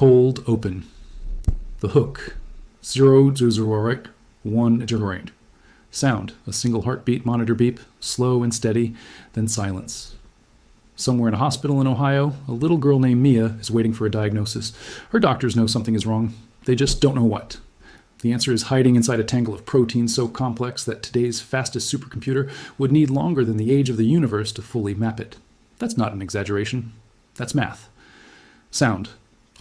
Cold open. The hook. 0, 0, 1, 0. Sound. A single heartbeat monitor beep, slow and steady, then silence. Somewhere in a hospital in Ohio, a little girl named Mia is waiting for a diagnosis. Her doctors know something is wrong. They just don't know what. The answer is hiding inside a tangle of proteins so complex that today's fastest supercomputer would need longer than the age of the universe to fully map it. That's not an exaggeration. That's math. Sound.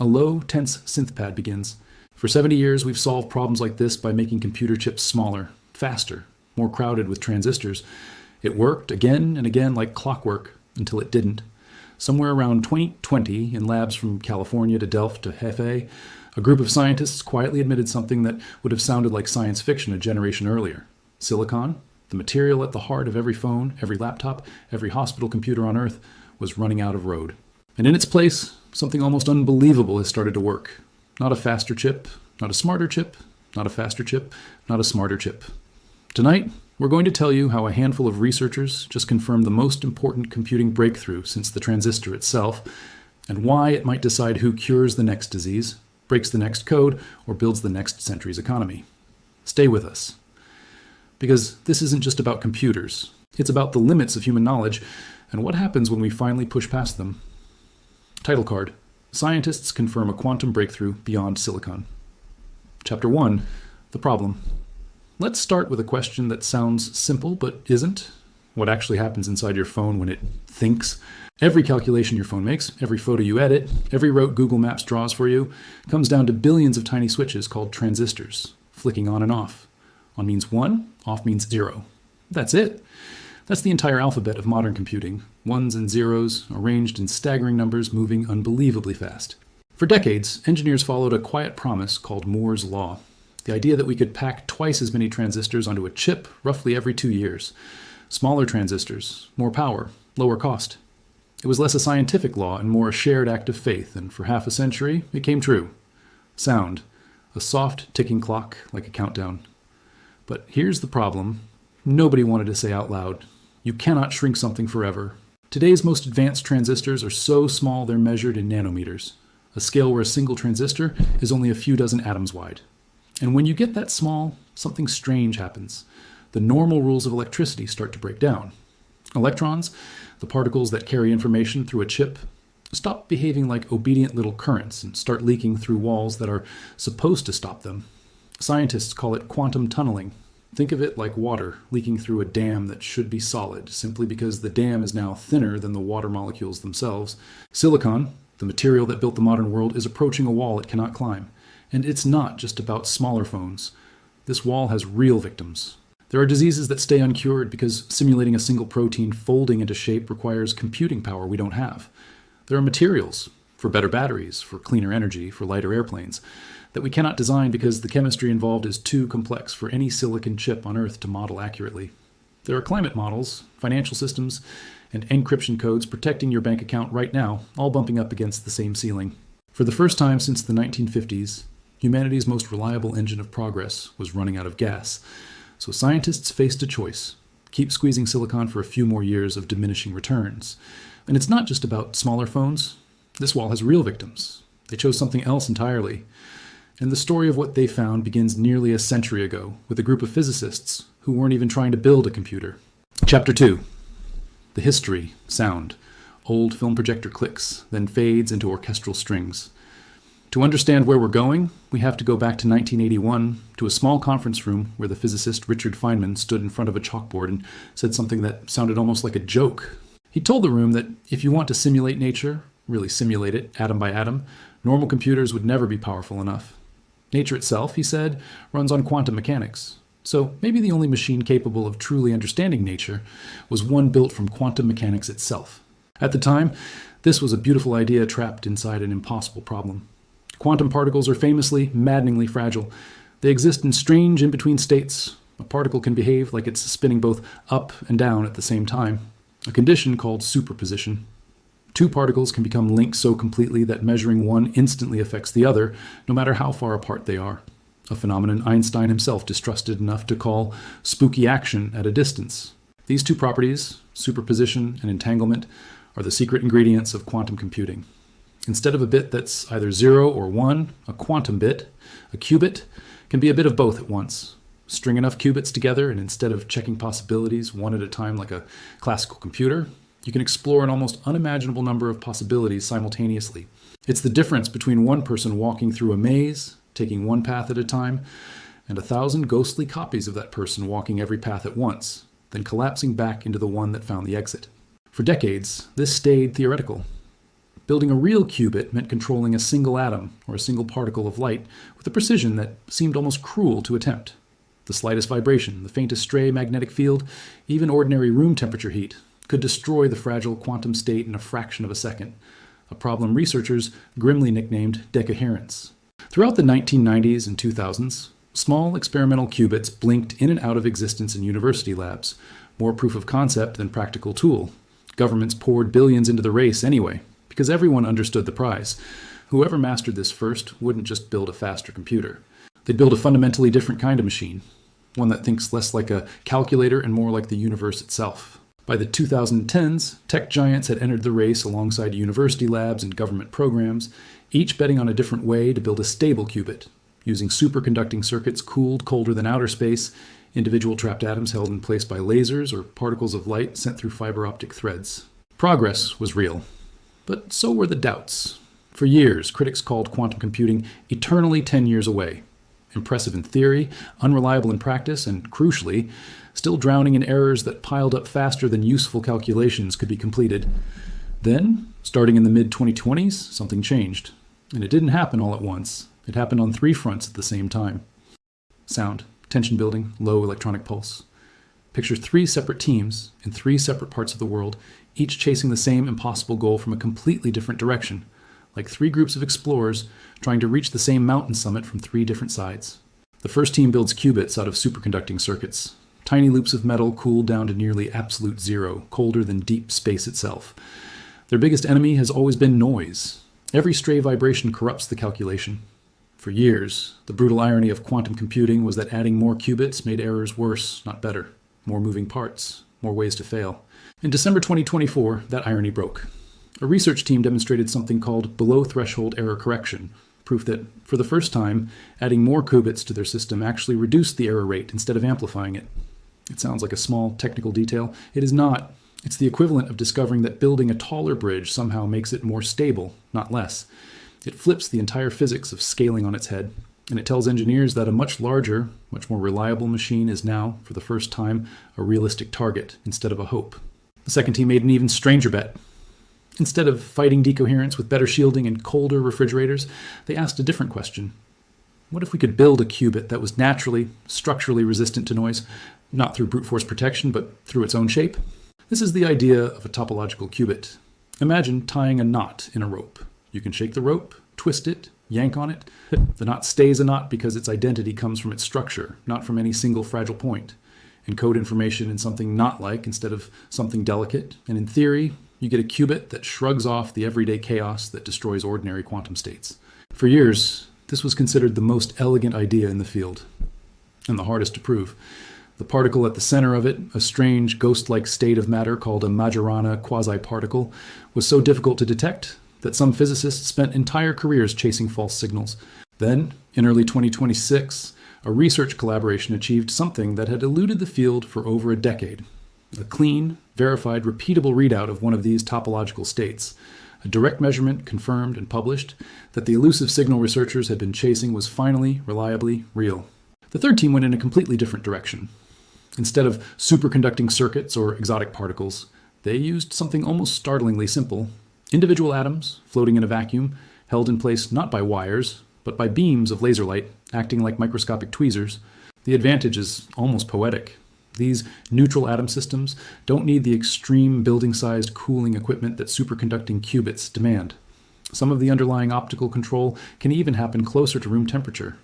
A low, tense synth pad begins. For 70 years, we've solved problems like this by making computer chips smaller, faster, more crowded with transistors. It worked again and again like clockwork until it didn't. Somewhere around 2020, in labs from California to Delft to Hefei, a group of scientists quietly admitted something that would have sounded like science fiction a generation earlier. Silicon, the material at the heart of every phone, every laptop, every hospital computer on Earth, was running out of road. And in its place, something almost unbelievable has started to work. Not a faster chip, not a smarter chip, not a faster chip, not a smarter chip. Tonight, we're going to tell you how a handful of researchers just confirmed the most important computing breakthrough since the transistor itself, and why it might decide who cures the next disease, breaks the next code, or builds the next century's economy. Stay with us. Because this isn't just about computers. It's about the limits of human knowledge and what happens when we finally push past them. Title card. Scientists confirm a quantum breakthrough beyond silicon. Chapter 1. The problem. Let's start with a question that sounds simple but isn't. What actually happens inside your phone when it thinks? Every calculation your phone makes, every photo you edit, every route Google Maps draws for you, comes down to billions of tiny switches called transistors, flicking on and off. On means 1, off means 0. That's it. That's the entire alphabet of modern computing. Ones and zeros, arranged in staggering numbers, moving unbelievably fast. For decades, engineers followed a quiet promise called Moore's Law. The idea that we could pack twice as many transistors onto a chip roughly every 2 years. Smaller transistors, more power, lower cost. It was less a scientific law and more a shared act of faith, and for half a century, it came true. Sound. A soft ticking clock like a countdown. But here's the problem. Nobody wanted to say out loud, you cannot shrink something forever. Today's most advanced transistors are so small they're measured in nanometers, a scale where a single transistor is only a few dozen atoms wide. And when you get that small, something strange happens. The normal rules of electricity start to break down. Electrons, the particles that carry information through a chip, stop behaving like obedient little currents and start leaking through walls that are supposed to stop them. Scientists call it quantum tunneling. Think of it like water leaking through a dam that should be solid, simply because the dam is now thinner than the water molecules themselves. Silicon, the material that built the modern world, is approaching a wall it cannot climb. And it's not just about smaller phones. This wall has real victims. There are diseases that stay uncured because simulating a single protein folding into shape requires computing power we don't have. There are materials, for better batteries, for cleaner energy, for lighter airplanes, that we cannot design because the chemistry involved is too complex for any silicon chip on Earth to model accurately. There are climate models, financial systems, and encryption codes protecting your bank account right now, all bumping up against the same ceiling. For the first time since the 1950s, humanity's most reliable engine of progress was running out of gas. So scientists faced a choice. Keep squeezing silicon for a few more years of diminishing returns. And it's not just about smaller phones. This wall has real victims. They chose something else entirely. And the story of what they found begins nearly a century ago with a group of physicists who weren't even trying to build a computer. Chapter 2. The history, sound. Old film projector clicks, then fades into orchestral strings. To understand where we're going, we have to go back to 1981, to a small conference room where the physicist Richard Feynman stood in front of a chalkboard and said something that sounded almost like a joke. He told the room that if you want to simulate nature, really simulate it atom by atom, normal computers would never be powerful enough. Nature itself, he said, runs on quantum mechanics. So maybe the only machine capable of truly understanding nature was one built from quantum mechanics itself. At the time, this was a beautiful idea trapped inside an impossible problem. Quantum particles are famously, maddeningly fragile. They exist in strange in-between states. A particle can behave like it's spinning both up and down at the same time, a condition called superposition. Two particles can become linked so completely that measuring one instantly affects the other, no matter how far apart they are, a phenomenon Einstein himself distrusted enough to call spooky action at a distance. These two properties, superposition and entanglement, are the secret ingredients of quantum computing. Instead of a bit that's either 0 or 1, a quantum bit, a qubit, can be a bit of both at once. String enough qubits together, and instead of checking possibilities one at a time like a classical computer, you can explore an almost unimaginable number of possibilities simultaneously. It's the difference between one person walking through a maze, taking one path at a time, and 1,000 ghostly copies of that person walking every path at once, then collapsing back into the one that found the exit. For decades, this stayed theoretical. Building a real qubit meant controlling a single atom or a single particle of light with a precision that seemed almost cruel to attempt. The slightest vibration, the faintest stray magnetic field, even ordinary room temperature heat, could destroy the fragile quantum state in a fraction of a second, a problem researchers grimly nicknamed decoherence. Throughout the 1990s and 2000s, small experimental qubits blinked in and out of existence in university labs, more proof of concept than practical tool. Governments poured billions into the race anyway, because everyone understood the prize. Whoever mastered this first wouldn't just build a faster computer. They'd build a fundamentally different kind of machine, one that thinks less like a calculator and more like the universe itself. By the 2010s, tech giants had entered the race alongside university labs and government programs, each betting on a different way to build a stable qubit, using superconducting circuits cooled colder than outer space, individual trapped atoms held in place by lasers or particles of light sent through fiber optic threads. Progress was real, but so were the doubts. For years, critics called quantum computing eternally 10 years away. Impressive in theory, unreliable in practice, and crucially, still drowning in errors that piled up faster than useful calculations could be completed. Then, starting in the mid-2020s, something changed. And it didn't happen all at once. It happened on 3 fronts at the same time. Sound, tension building, low electronic pulse. Picture 3 separate teams in 3 separate parts of the world, each chasing the same impossible goal from a completely different direction, like 3 groups of explorers trying to reach the same mountain summit from 3 different sides. The first team builds qubits out of superconducting circuits, tiny loops of metal cooled down to nearly absolute zero, colder than deep space itself. Their biggest enemy has always been noise. Every stray vibration corrupts the calculation. For years, the brutal irony of quantum computing was that adding more qubits made errors worse, not better. More moving parts, more ways to fail. In December 2024, that irony broke. A research team demonstrated something called below-threshold error correction, proof that, for the first time, adding more qubits to their system actually reduced the error rate instead of amplifying it. It sounds like a small technical detail. It is not. It's the equivalent of discovering that building a taller bridge somehow makes it more stable, not less. It flips the entire physics of scaling on its head, and it tells engineers that a much larger, much more reliable machine is now, for the first time, a realistic target instead of a hope. The second team made an even stranger bet. Instead of fighting decoherence with better shielding and colder refrigerators, they asked a different question. What if we could build a qubit that was naturally, structurally resistant to noise, not through brute force protection, but through its own shape? This is the idea of a topological qubit. Imagine tying a knot in a rope. You can shake the rope, twist it, yank on it. The knot stays a knot because its identity comes from its structure, not from any single fragile point. Encode information in something knot-like instead of something delicate, and in theory, you get a qubit that shrugs off the everyday chaos that destroys ordinary quantum states. For years, this was considered the most elegant idea in the field, and the hardest to prove. The particle at the center of it, a strange ghost-like state of matter called a Majorana quasi-particle, was so difficult to detect that some physicists spent entire careers chasing false signals. Then, in early 2026, a research collaboration achieved something that had eluded the field for over a decade. A clean, verified, repeatable readout of one of these topological states. A direct measurement confirmed and published that the elusive signal researchers had been chasing was finally, reliably, real. The third team went in a completely different direction. Instead of superconducting circuits or exotic particles, they used something almost startlingly simple. Individual atoms, floating in a vacuum, held in place not by wires, but by beams of laser light, acting like microscopic tweezers. The advantage is almost poetic. These neutral atom systems don't need the extreme building-sized cooling equipment that superconducting qubits demand. Some of the underlying optical control can even happen closer to room temperature.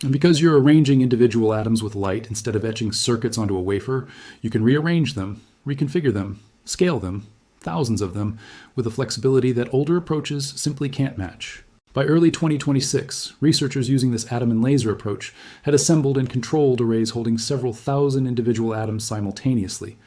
And because you're arranging individual atoms with light instead of etching circuits onto a wafer, you can rearrange them, reconfigure them, scale them, thousands of them, with a flexibility that older approaches simply can't match. By early 2026, researchers using this atom and laser approach had assembled and controlled arrays holding several thousand individual atoms simultaneously,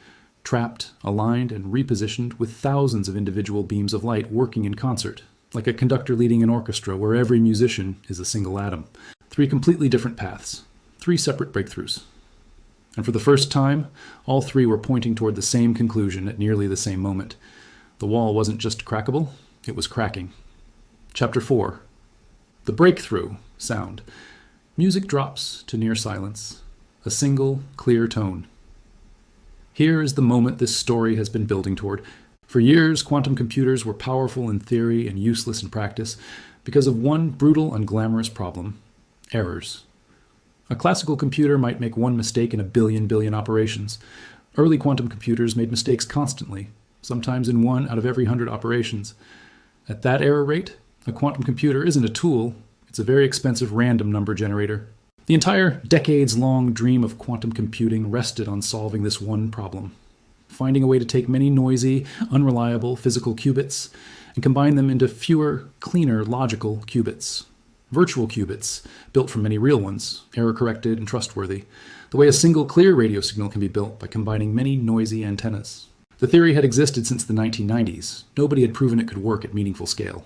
trapped, aligned, and repositioned with thousands of individual beams of light working in concert. like a conductor leading an orchestra where every musician is a single atom. 3 completely different paths, 3 separate breakthroughs. And for the first time, all 3 were pointing toward the same conclusion at nearly the same moment. The wall wasn't just crackable, it was cracking. Chapter 4. The breakthrough sound. Music drops to near silence, a single, clear tone. Here is the moment this story has been building toward. For years, quantum computers were powerful in theory and useless in practice because of one brutal, unglamorous problem: errors. A classical computer might make one mistake in a billion operations. Early quantum computers made mistakes constantly, sometimes in 1 out of every 100 operations. At that error rate, a quantum computer isn't a tool, it's a very expensive random number generator. The entire decades-long dream of quantum computing rested on solving this one problem: finding a way to take many noisy, unreliable physical qubits and combine them into fewer, cleaner, logical qubits. Virtual qubits, built from many real ones, error-corrected and trustworthy, the way a single clear radio signal can be built by combining many noisy antennas. The theory had existed since the 1990s. Nobody had proven it could work at meaningful scale,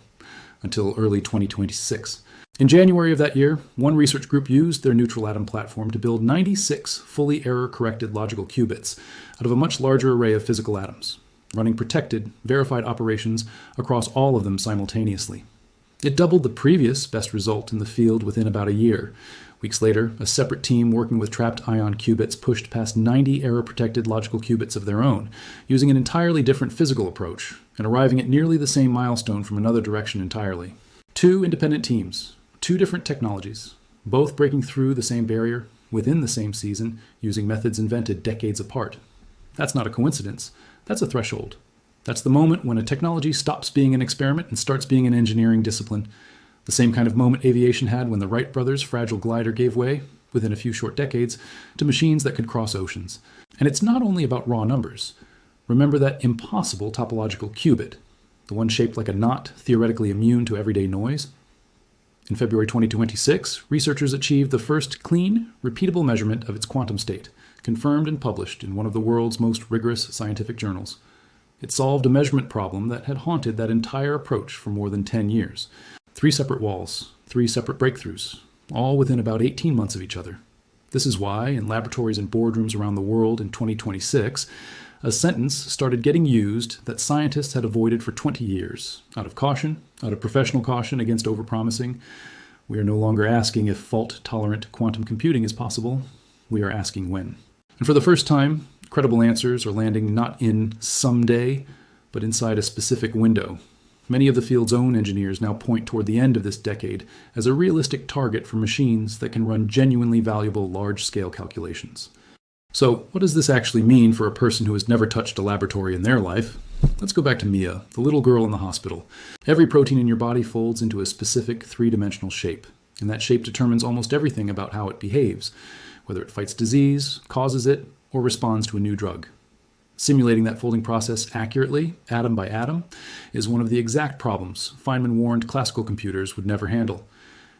until early 2026. In January of that year, one research group used their neutral atom platform to build 96 fully error-corrected logical qubits out of a much larger array of physical atoms, running protected, verified operations across all of them simultaneously. It doubled the previous best result in the field within about a year. Weeks later, a separate team working with trapped ion qubits pushed past 90 error-protected logical qubits of their own, using an entirely different physical approach, and arriving at nearly the same milestone from another direction entirely. 2 independent teams, 2 different technologies, both breaking through the same barrier, within the same season, using methods invented decades apart. That's not a coincidence. That's a threshold. That's the moment when a technology stops being an experiment and starts being an engineering discipline. The same kind of moment aviation had when the Wright brothers' fragile glider gave way, within a few short decades, to machines that could cross oceans. And it's not only about raw numbers. Remember that impossible topological qubit, the one shaped like a knot, theoretically immune to everyday noise? In February 2026, researchers achieved the first clean, repeatable measurement of its quantum state, confirmed and published in one of the world's most rigorous scientific journals. It solved a measurement problem that had haunted that entire approach for more than 10 years. 3 separate walls, 3 separate breakthroughs, all within about 18 months of each other. This is why, in laboratories and boardrooms around the world in 2026, a sentence started getting used that scientists had avoided for 20 years, out of caution, out of professional caution against overpromising. We are no longer asking if fault-tolerant quantum computing is possible. We are asking when. And for the first time, credible answers are landing not in someday, but inside a specific window. Many of the field's own engineers now point toward the end of this decade as a realistic target for machines that can run genuinely valuable large-scale calculations. So, what does this actually mean for a person who has never touched a laboratory in their life? Let's go back to Mia, the little girl in the hospital. Every protein in your body folds into a specific 3-dimensional shape, and that shape determines almost everything about how it behaves, whether it fights disease, causes it, or responds to a new drug. Simulating that folding process accurately, atom by atom, is one of the exact problems Feynman warned classical computers would never handle.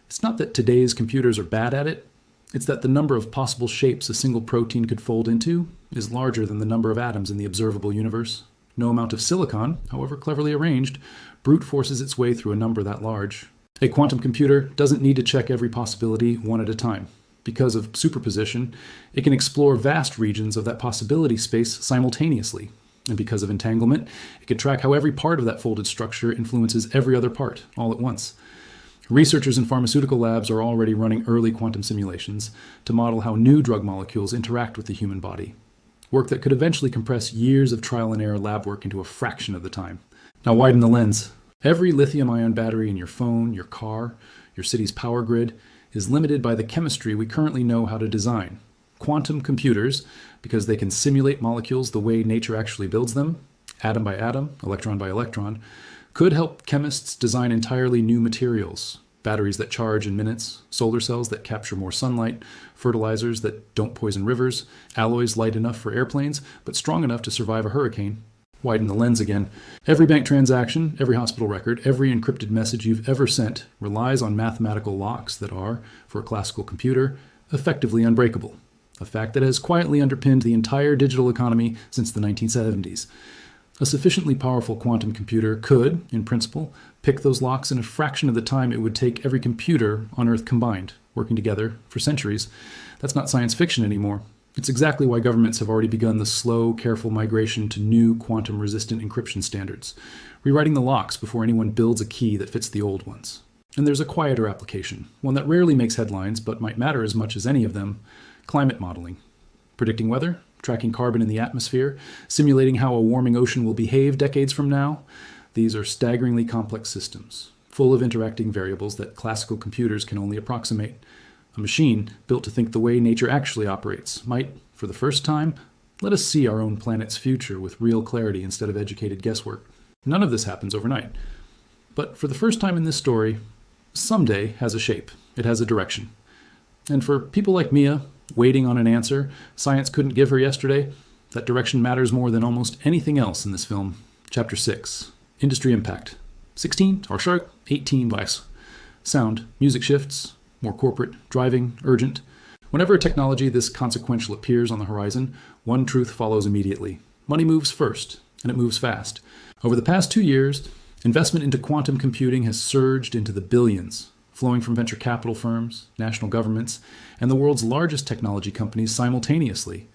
It's not that today's computers are bad at it, it's that the number of possible shapes a single protein could fold into is larger than the number of atoms in the observable universe. No amount of silicon, however cleverly arranged, brute forces its way through a number that large. A quantum computer doesn't need to check every possibility one at a time. Because of superposition, it can explore vast regions of that possibility space simultaneously. And because of entanglement, it can track how every part of that folded structure influences every other part, all at once. Researchers in pharmaceutical labs are already running early quantum simulations to model how new drug molecules interact with the human body. Work that could eventually compress years of trial and error lab work into a fraction of the time. Now widen the lens. Every lithium-ion battery in your phone, your car, your city's power grid is limited by the chemistry we currently know how to design. Quantum computers, because they can simulate molecules the way nature actually builds them, atom by atom, electron by electron, could help chemists design entirely new materials. Batteries that charge in minutes, solar cells that capture more sunlight, fertilizers that don't poison rivers, alloys light enough for airplanes, but strong enough to survive a hurricane. Widen the lens again. Every bank transaction, every hospital record, every encrypted message you've ever sent relies on mathematical locks that are, for a classical computer, effectively unbreakable. A fact that has quietly underpinned the entire digital economy since the 1970s. A sufficiently powerful quantum computer could, in principle, pick those locks in a fraction of the time it would take every computer on Earth combined, working together for centuries. That's not science fiction anymore. It's exactly why governments have already begun the slow, careful migration to new quantum-resistant encryption standards, rewriting the locks before anyone builds a key that fits the old ones. And there's a quieter application, one that rarely makes headlines but might matter as much as any of them: climate modeling. Predicting weather, tracking carbon in the atmosphere, simulating how a warming ocean will behave decades from now. These are staggeringly complex systems, full of interacting variables that classical computers can only approximate. A machine built to think the way nature actually operates might, for the first time, let us see our own planet's future with real clarity instead of educated guesswork. None of this happens overnight. But for the first time in this story, someday has a shape. It has a direction. And for people like Mia, waiting on an answer science couldn't give her yesterday, that direction matters more than almost anything else in this film. Chapter 6. Industry Impact. 16, or sharp, 18 vice. Sound. Music shifts. More corporate. Driving. Urgent. Whenever a technology this consequential appears on the horizon, one truth follows immediately. Money moves first, and it moves fast. Over the past 2 years, investment into quantum computing has surged into the billions, flowing from venture capital firms, national governments, and the world's largest technology companies simultaneously,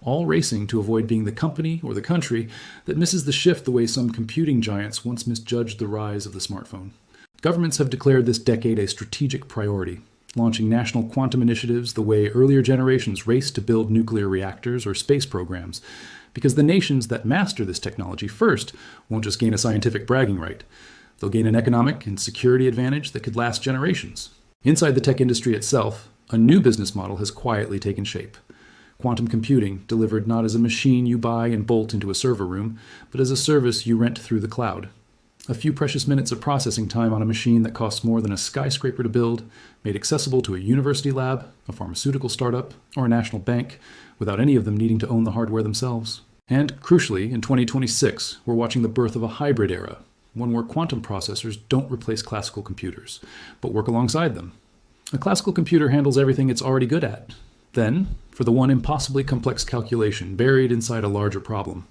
all racing to avoid being the company or the country that misses the shift the way some computing giants once misjudged the rise of the smartphone. Governments have declared this decade a strategic priority, launching national quantum initiatives the way earlier generations raced to build nuclear reactors or space programs, because the nations that master this technology first won't just gain a scientific bragging right. They'll gain an economic and security advantage that could last generations. Inside the tech industry itself, a new business model has quietly taken shape. Quantum computing delivered not as a machine you buy and bolt into a server room, but as a service you rent through the cloud. A few precious minutes of processing time on a machine that costs more than a skyscraper to build, made accessible to a university lab, a pharmaceutical startup, or a national bank, without any of them needing to own the hardware themselves. And, crucially, in 2026, we're watching the birth of a hybrid era, one where quantum processors don't replace classical computers, but work alongside them. A classical computer handles everything it's already good at. Then, for the one impossibly complex calculation buried inside a larger problem,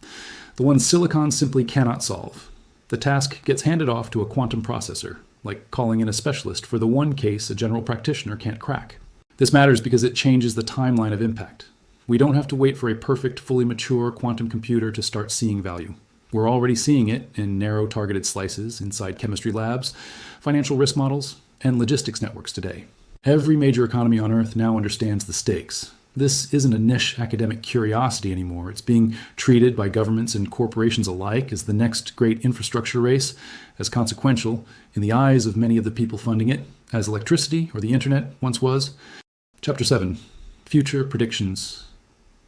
the one silicon simply cannot solve, the task gets handed off to a quantum processor, like calling in a specialist for the one case a general practitioner can't crack. This matters because it changes the timeline of impact. We don't have to wait for a perfect, fully mature quantum computer to start seeing value. We're already seeing it in narrow targeted slices inside chemistry labs, financial risk models, and logistics networks today. Every major economy on Earth now understands the stakes. This isn't a niche academic curiosity anymore. It's being treated by governments and corporations alike as the next great infrastructure race, as consequential, in the eyes of many of the people funding it, as electricity or the internet once was. Chapter 7. Future Predictions.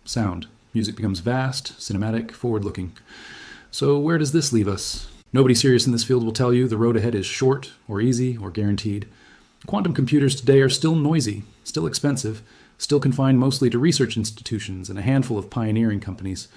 Sound. Music becomes vast, cinematic, forward-looking. So where does this leave us? Nobody serious in this field will tell you the road ahead is short, or easy, or guaranteed. Quantum computers today are still noisy, still expensive, still confined mostly to research institutions and a handful of pioneering companies.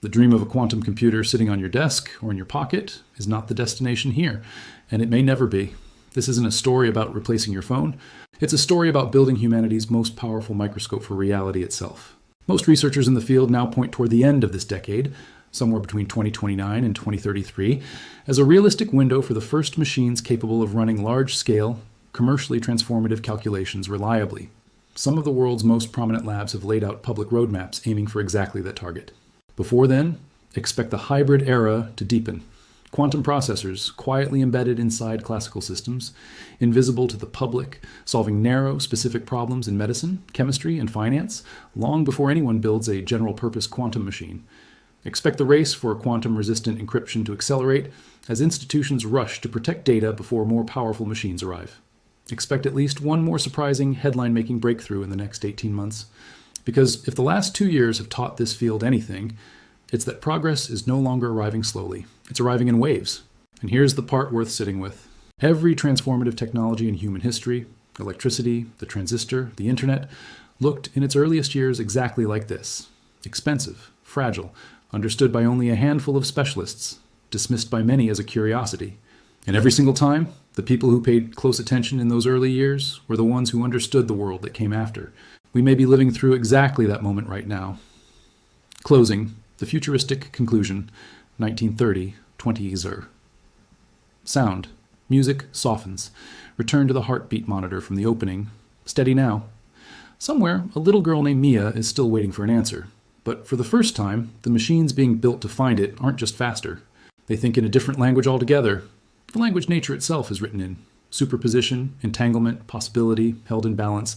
The dream of a quantum computer sitting on your desk or in your pocket is not the destination here, and it may never be. This isn't a story about replacing your phone. It's a story about building humanity's most powerful microscope for reality itself. Most researchers in the field now point toward the end of this decade, somewhere between 2029 and 2033, as a realistic window for the first machines capable of running large-scale, commercially transformative calculations reliably. Some of the world's most prominent labs have laid out public roadmaps aiming for exactly that target. Before then, expect the hybrid era to deepen. Quantum processors, quietly embedded inside classical systems, invisible to the public, solving narrow, specific problems in medicine, chemistry, and finance, long before anyone builds a general-purpose quantum machine. Expect the race for quantum-resistant encryption to accelerate as institutions rush to protect data before more powerful machines arrive. Expect at least one more surprising, headline-making breakthrough in the next 18 months. Because if the last 2 years have taught this field anything, it's that progress is no longer arriving slowly. It's arriving in waves. And here's the part worth sitting with. Every transformative technology in human history, electricity, the transistor, the internet, looked in its earliest years exactly like this. Expensive, fragile, understood by only a handful of specialists, dismissed by many as a curiosity. And every single time, the people who paid close attention in those early years were the ones who understood the world that came after. We may be living through exactly that moment right now. Closing, the futuristic conclusion. 1930, 20 usher. Sound. Music softens. Return to the heartbeat monitor from the opening. Steady now. Somewhere, a little girl named Mia is still waiting for an answer. But for the first time, the machines being built to find it aren't just faster. They think in a different language altogether. The language nature itself is written in. Superposition, entanglement, possibility, held in balance,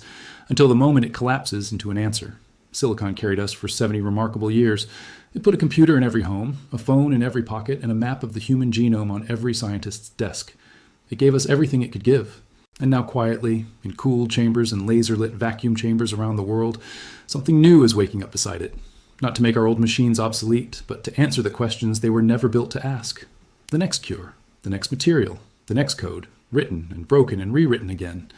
until the moment it collapses into an answer. Silicon carried us for 70 remarkable years. It put a computer in every home, a phone in every pocket, and a map of the human genome on every scientist's desk. It gave us everything it could give. And now quietly, in cooled chambers and laser-lit vacuum chambers around the world, something new is waking up beside it. Not to make our old machines obsolete, but to answer the questions they were never built to ask. The next cure, the next material, the next code, written and broken and rewritten again.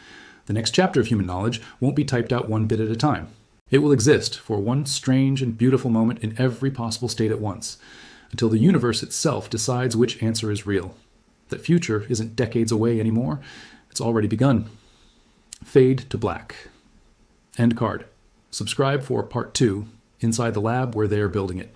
The next chapter of human knowledge won't be typed out one bit at a time. It will exist for one strange and beautiful moment in every possible state at once, until the universe itself decides which answer is real. That future isn't decades away anymore. It's already begun. Fade to black. End card. Subscribe for part 2, inside the lab where they are building it.